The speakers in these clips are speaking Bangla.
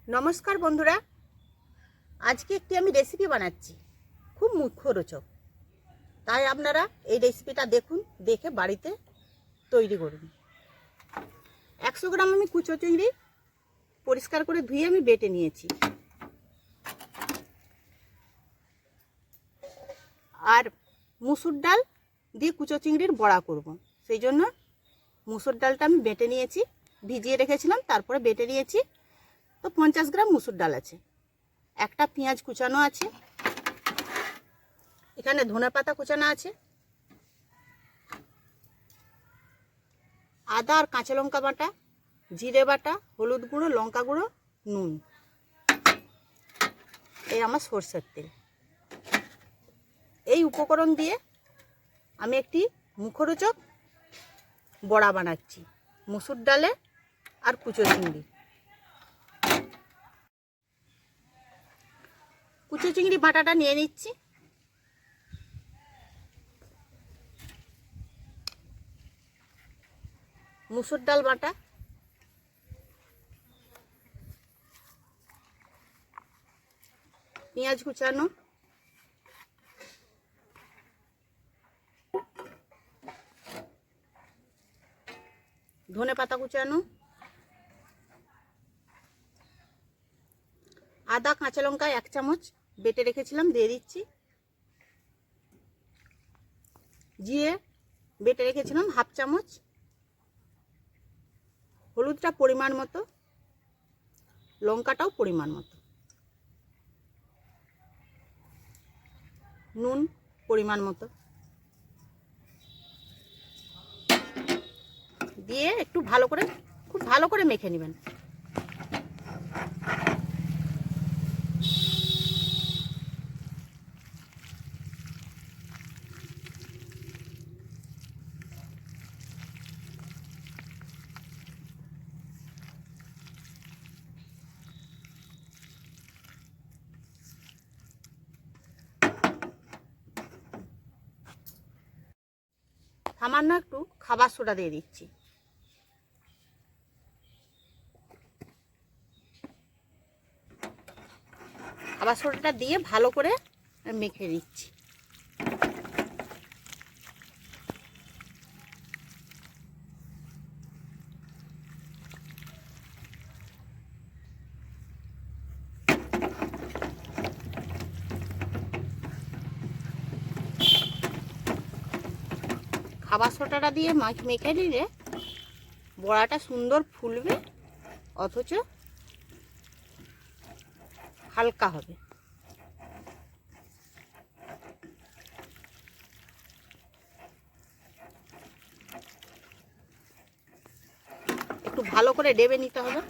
नमस्कार बंधुरा आज के एक रेसिपि बनाচ্ছি खूब मुखरोचक তাই আপনারা এই রেসিপিটা দেখুন দেখে বাড়িতে তৈরি করুন। 100 গ্রাম আমি কুচো চিংড়ি পরিষ্কার করে ধুয়ে আমি বেটে নিয়েছি আর মুসুর ডাল দিয়ে কুচো চিংড়ির বড়া করব সেই জন্য মুসুর ডালটা আমি বেটে নিয়েছি ভিজিয়ে রেখেছিলাম তারপরে বেটে নিয়েছি। তো 50 গ্রাম মুসুর ডাল আছে, একটা পেঁয়াজ কুচানো আছে, এখানে ধনে পাতা কুচানো আছে, আদা আর কাঁচা লঙ্কা বাটা, জিরে বাটা, হলুদ গুঁড়ো, লঙ্কা গুঁড়ো, নুন, এই আমার সরষের তেল। এই উপকরণ দিয়ে আমি একটি মুখরোচক বড়া বানাচ্ছি মুসুর ডালে আর কুচো চিংড়ি। কুচো চিংড়ি বাটাটা নিয়ে নিচ্ছি, মুসুর ডাল বাটা, পেঁয়াজ কুচানো, ধনে পাতা কুচানো, আদা কাঁচা লঙ্কা 1 চামচ বেটে রেখেছিলাম দিয়ে দিচ্ছি, জিরে বেটে রেখেছিলাম 1/2 চামচ, হলুদটা পরিমাণ মতো, লঙ্কাটাও পরিমাণ মতো, নুন পরিমাণ মতো দিয়ে একটু ভালো করে খুব ভালো করে মেখে নেবেন। সামান্য একটু খাবার সোডা দিয়ে দিচ্ছি, খাবার সোডাটা দিয়ে ভালো করে মেখে নিচ্ছি। খাবার সোডাটা দিয়ে মেখে নিলে বড়াটা সুন্দর ফুলবে অথচ হালকা হবে। একটু ভালো করে ডেবে নিতে হবে।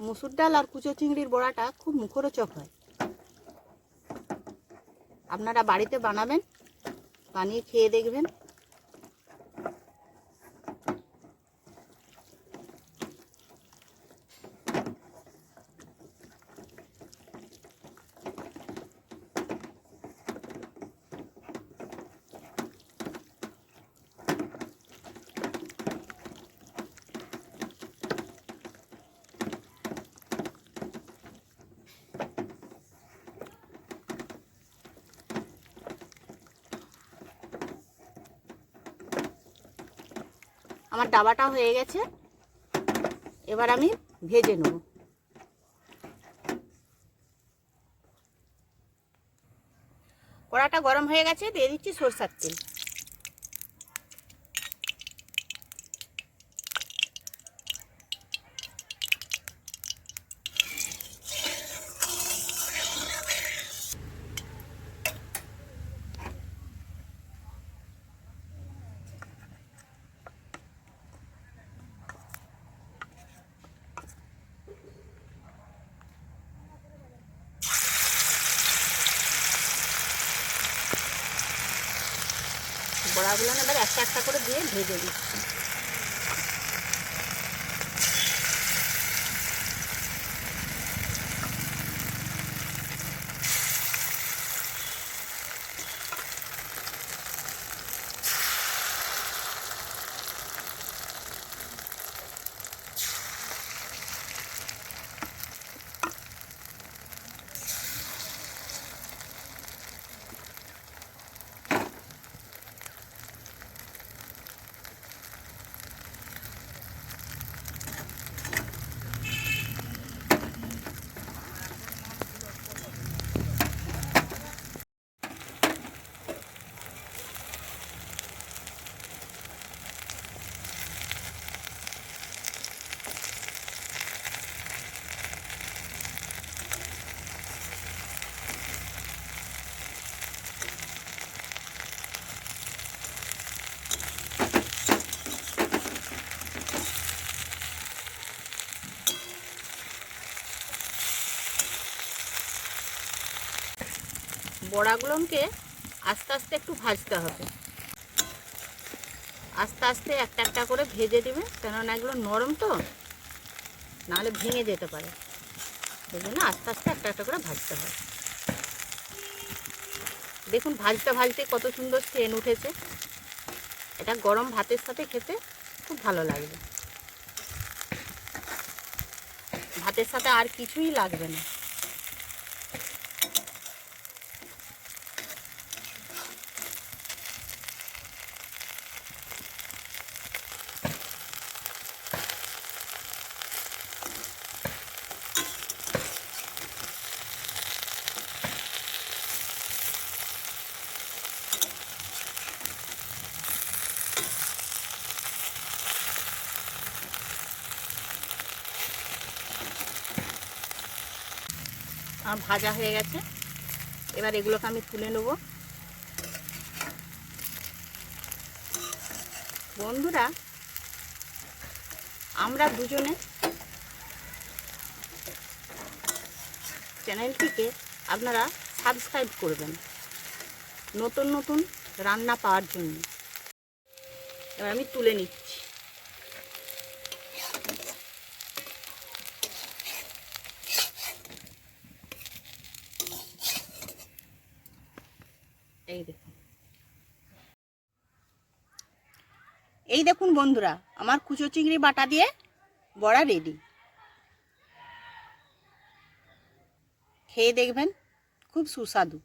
মুসুর ডাল আর কুচো চিংড়ির বড়াটা খুব মুখরোচক হয়, আপনারা বাড়িতে বানাবেন, বানিয়ে খেয়ে দেখবেন। আমার ডাবাটা হয়ে গেছে, এবার আমি ভেজে নেব। কড়াটা গরম হয়ে গেছে, দিয়ে দিচ্ছি সরষের তেল। বড়াগুলো এবার একটা একটা করে দিয়ে ভেজে দিচ্ছি। বড়াগুলোকে আস্তে আস্তে একটু ভাজতে হবে। আস্তে আস্তে একটা একটা করে ভেজে দিবে, কেননা এগুলো নরম তো, নাহলে ভেঙে যেতে পারে। সেই জন্য আস্তে আস্তে একটা একটা করে ভাজতে হয়। দেখুন ভাজতে ভাজতে কত সুন্দর সেন্ট উঠেছে। এটা গরম ভাতের সাথে খেতে খুব ভালো লাগবে। ভাতের সাথে আর কিছুই লাগবে না। আমার ভাজা হয়ে গেছে, এবার এগুলোকে আমি তুলে নেব। বন্ধুরা, আমরা দুজনে চ্যানেলটিকে আপনারা সাবস্ক্রাইব করবেন নতুন নতুন রান্না পাওয়ার জন্য। এবার আমি তুলে নিচ্ছি। এই দেখুন বন্ধুরা, আমার কুচো চিংড়ি বাটা দিয়ে বড়া রেডি। খেয়ে দেখবেন, খুব সুস্বাদু।